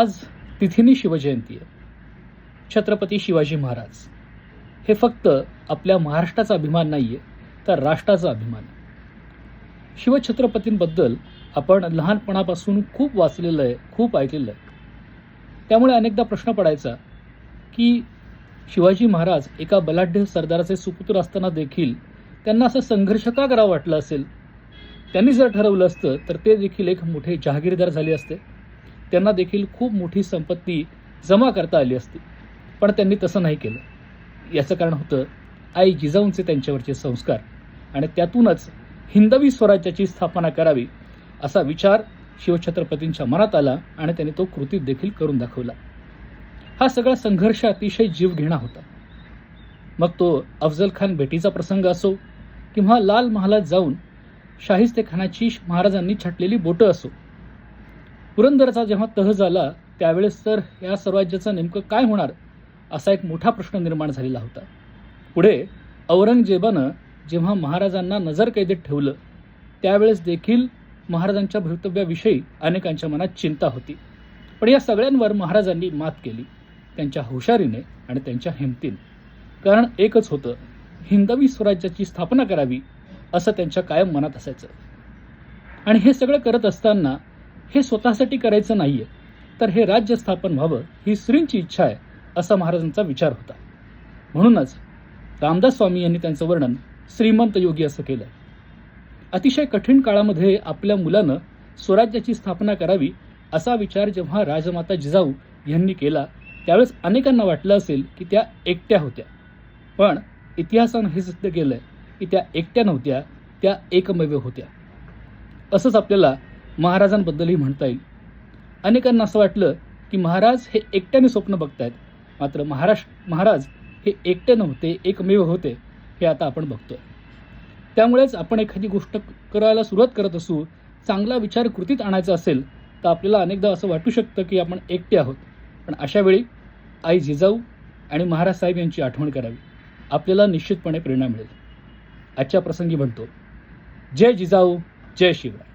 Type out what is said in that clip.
आज तिथिनी शिवजयंती आहे. छत्रपती शिवाजी महाराज हे फक्त आपल्या महाराष्ट्राचा अभिमान नाहीये, तर राष्ट्राचा अभिमान आहे. शिवछत्रपतींबद्दल आपण लहानपणापासून खूप वाचलेलं आहे, खूप ऐकलेलं आहे. त्यामुळे अनेकदा प्रश्न पडायचा की शिवाजी महाराज एका बलाढ्य सरदाराचे सुपुत्र असताना देखील त्यांना असं संघर्ष का करावं वाटलं असेल. त्यांनी जर ठरवलं असतं तर ते देखील एक मोठे जहागीरदार झाले असते. त्यांना देखील खूप मोठी संपत्ती जमा करता आली असती. पण त्यांनी तसं नाही केलं. याचं कारण होतं आई जिजाऊंचे त्यांच्यावरचे संस्कार आणि त्यातूनच हिंदवी स्वराज्याची स्थापना करावी असा विचार शिवछत्रपतींच्या मनात आला आणि त्यांनी तो कृतीत देखील करून दाखवला. हा सगळा संघर्ष अतिशय जीवघेणा होता. मग तो अफजल खान भेटीचा प्रसंग असो किंवा लाल महालात जाऊन शाहिस्तेखानाची महाराजांनी छाटलेली बोटं असो. पुरंदरचा जेव्हा तह झाला त्यावेळेस तर या स्वराज्याचं नेमकं काय होणार असा एक मोठा प्रश्न निर्माण झालेला होता. पुढे औरंगजेबानं जेव्हा महाराजांना नजरकैदेत ठेवलं त्यावेळेस देखील महाराजांच्या भवितव्याविषयी अनेकांच्या मनात चिंता होती. पण या सगळ्यांवर महाराजांनी मात केली, त्यांच्या हुशारीने आणि त्यांच्या हिमतीने. कारण एकच होतं, हिंदवी स्वराज्याची स्थापना करावी असं त्यांच्या कायम मनात असायचं. आणि हे सगळं करत असताना हे स्वतःसाठी करायचं नाहीये, तर हे राज्य स्थापन व्हावं ही श्रींची इच्छा आहे असा महाराजांचा विचार होता. म्हणूनच रामदास स्वामी यांनी त्यांचं वर्णन श्रीमंत योगी असं केलं. अतिशय कठीण काळामध्ये आपल्या मुलानं स्वराज्याची स्थापना करावी असा विचार जेव्हा राजमाता जिजाऊ यांनी केला त्यावेळेस अनेकांना वाटलं असेल की त्या एकट्या होत्या. पण इतिहासानं हे सिद्ध केलंय की त्या एकट्या नव्हत्या, त्या एकमेव होत्या. असंच आपल्याला महाराजांबद्दलही म्हणता येईल. अनेकांना असं वाटलं की महाराज हे एकट्याने स्वप्न बघतायत, मात्र महाराज हे एकटे नव्हते, एकमेव होते हे आता आपण बघतोय. त्यामुळेच आपण एखादी गोष्ट करायला सुरुवात करत असू, चांगला विचार कृतीत आणायचा असेल तर आपल्याला अनेकदा असं वाटू शकतं की आपण एकटे आहोत. पण अशा वेळी आई जिजाऊ आणि महाराज साहेब यांची आठवण करावी, आपल्याला निश्चितपणे प्रेरणा मिळेल. आजच्या प्रसंगी म्हणतो, जय जिजाऊ, जय शिवराय.